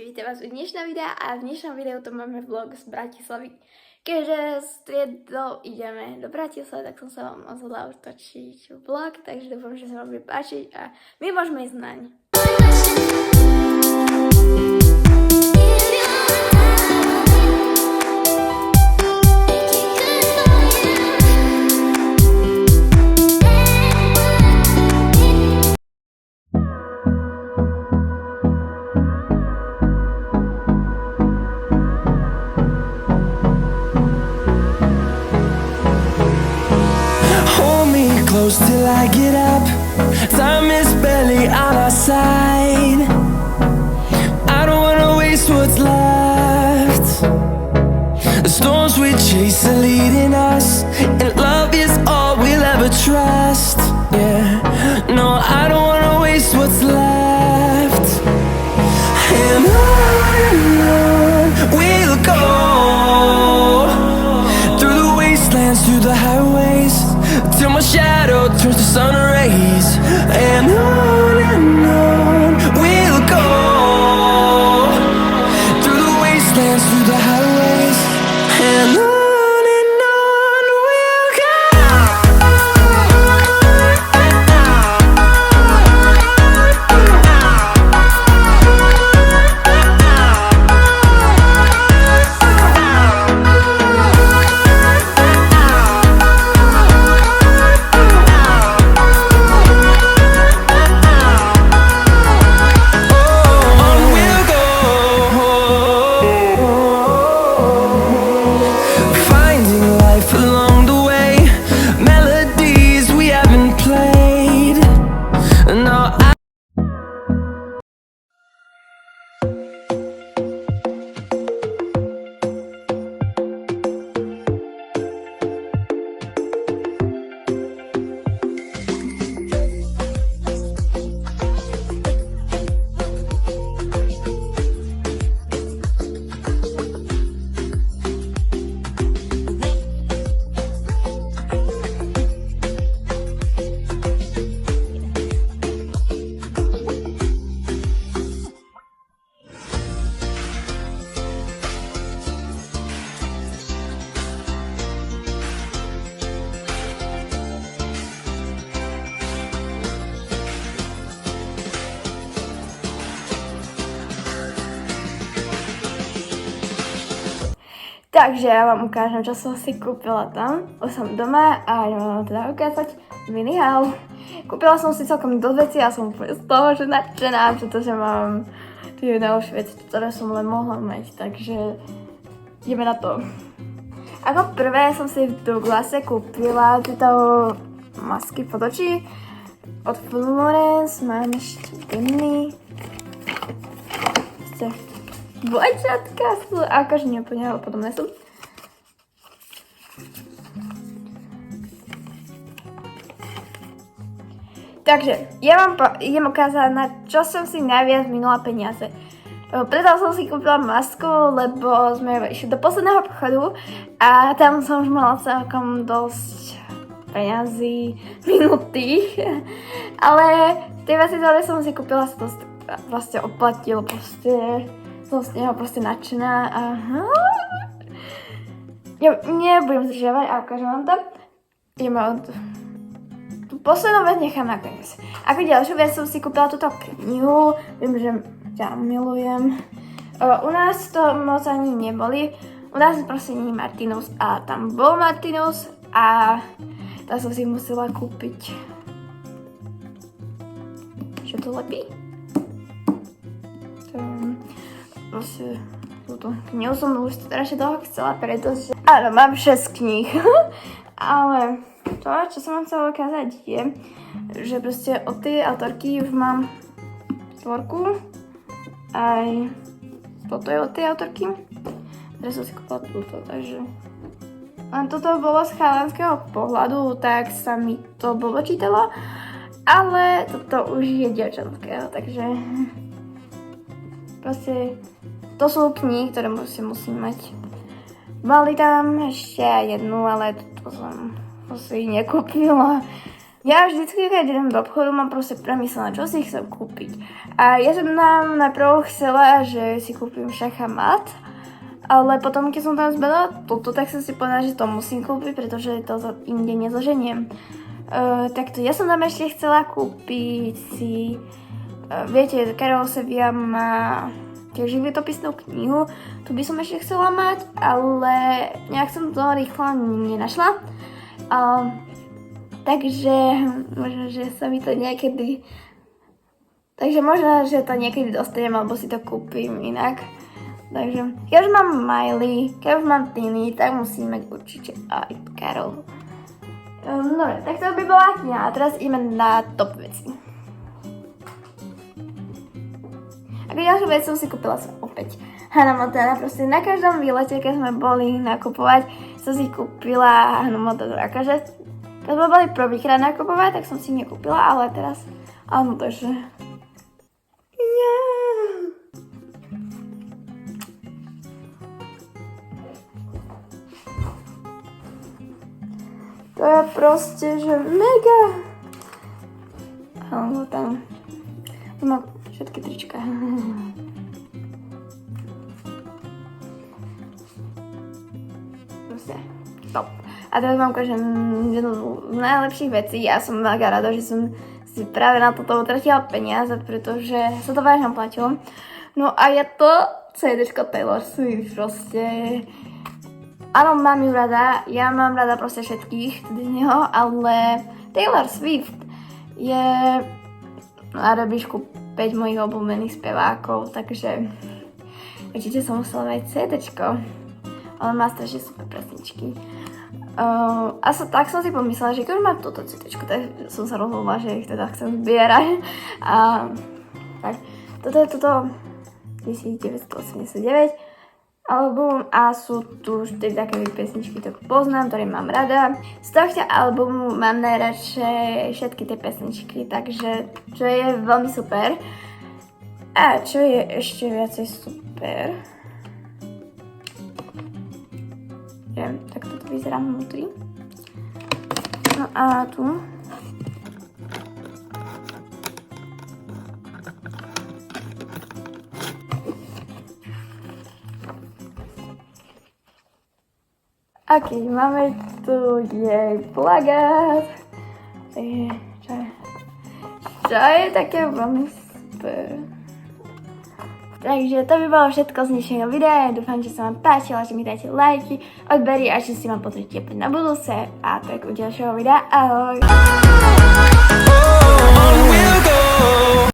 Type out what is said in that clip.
vítam vás u dnešného videa a v dnešnom videu to máme vlog z Bratislavy. Keďže s triedou ideme do Bratislavy, tak som sa vám rozhodla utočiť vlog, takže dúfam, že sa vám bude páčiť a my môžeme ísť naň. Close till I get up. Time is barely on our side. I don't wanna waste what's left. The storms we chase are leading us, and love is all we'll ever trust. Yeah, no, I don't wanna waste what's left. And on we'll go, through the wastelands, through the highways, till my shadow turns to sun rays. And on we'll go, through the wastelands, through the highways. And on we'll go. Takže ja vám ukážem, čo som si kúpila tam. Už som doma a idem vám teda ukázať mini haul. Kúpila som si celkom dosť veci a som úplne z toho, že nadšená, pretože mám tie najlepšie veci, ktoré som len mohla mať, takže ideme na to. Ako prvé som si v Douglase kúpila tieto masky pod oči od Florence, mám ešte iný. Dvojčatka sú, akože neúplne, ale podobné sú. Takže, ja vám idem ukázať, na čo som si najviac minula peniaze. Preto som si kúpila masku, lebo sme išli do posledného obchodu a tam som už mala celkom dosť peňazí minutých. Ale tie veci, ktoré som si kúpila, sa to vlastne oplatilo, som z neho proste nadšená a ja nebudem zdržiavať a ukážem vám to. Ideme od... Tú poslednú vec nechám nakoniec. Ako ďalšiu vec som si kúpila túto knihu, viem, že ťa milujem. U nás to moc ani neboli, u nás proste nie je Martinus a tam bol Martinus a tak som si musela kúpiť. Čo to lepí? Proste túto knihu som už strašne dlho chcela, pretože áno, mám 6 kníh. Ale to, čo som vám chcela ukázať je, že proste od tej autorky už mám tvorku. Aj toto je od tej autorky. Teraz som si kúpila túto, takže len toto bolo z chalanského pohľadu, tak sa mi to bolo čítalo. Ale toto už je dievčanského, takže proste to sú knihy, ktoré musím mať. Mali tam ešte jednu, ale toto som si nekúpila. Ja vždycky, keď idem do obchodu, mám proste premyslené, čo si chcem kúpiť. A ja som tam najprv chcela, že si kúpim šachamat, ale potom, keď som tam zbadala toto, tak som si povedala, že to musím kúpiť, pretože to inde nezoženiem. Takto, ja som tam ešte chcela kúpiť si, viete, Karol Sevilla má tiež životopisnú knihu, tu by som ešte chcela mať, ale nejak som to rýchlo nenašla. Takže možno, že sa mi to niekedy... Takže možno, že to niekedy dostanem, alebo si to kúpim inak. Takže, keď už mám Miley, keď už mám Tiny, tak musím mať určite aj Karol. Dobre, tak to by bola kniha. A teraz ideme na top veci. Ako ďalšiu vec som si kúpila opäť Hannah Montana. Proste na každom výlete, keď sme boli nakupovať, som si kúpila Hannah Montana. Akože, keď sme boli prvýkrát nakupovať, tak som si nekúpila, ale teraz... Áno, takže... To je proste, že mega. Alebo tam má všetky trička. Proste top. A teraz mám akože jednu z najlepších vecí. Ja som mega rada, že som si práve na toto utratila peniaze, pretože sa to vážne platilo. No a je to CDčko Taylor Swift proste. Áno, mám ju rada, ja mám rada proste všetkých z neho, ale Taylor Swift je na rebríčku 5 mojich obľúbených spevákov, takže určite som musela mať CDčko. Ale má strašne super pesničky. Tak som si pomyslela, že keď mám toto CDčko, tak som sa rozhodla, že ich teda chcem zbierať. Tak, toto je 1989 album a sú tu vždy také pesničky, ktoré poznám, ktoré mám rada. Z tohto albumu mám najradšej všetky tie pesničky, takže čo je veľmi super. A čo je ešte viacej super, tak toto vyzerá vnútri. No a tu a keď máme tu jej plagát, čo je také veľmi super. Takže to by bolo všetko z dnešného videa. Ja dúfam, že sa vám páčilo, že mi dajte lajky, odbery a že si vám pozrite na budúce. A tak u ďalšieho videa. Ahoj!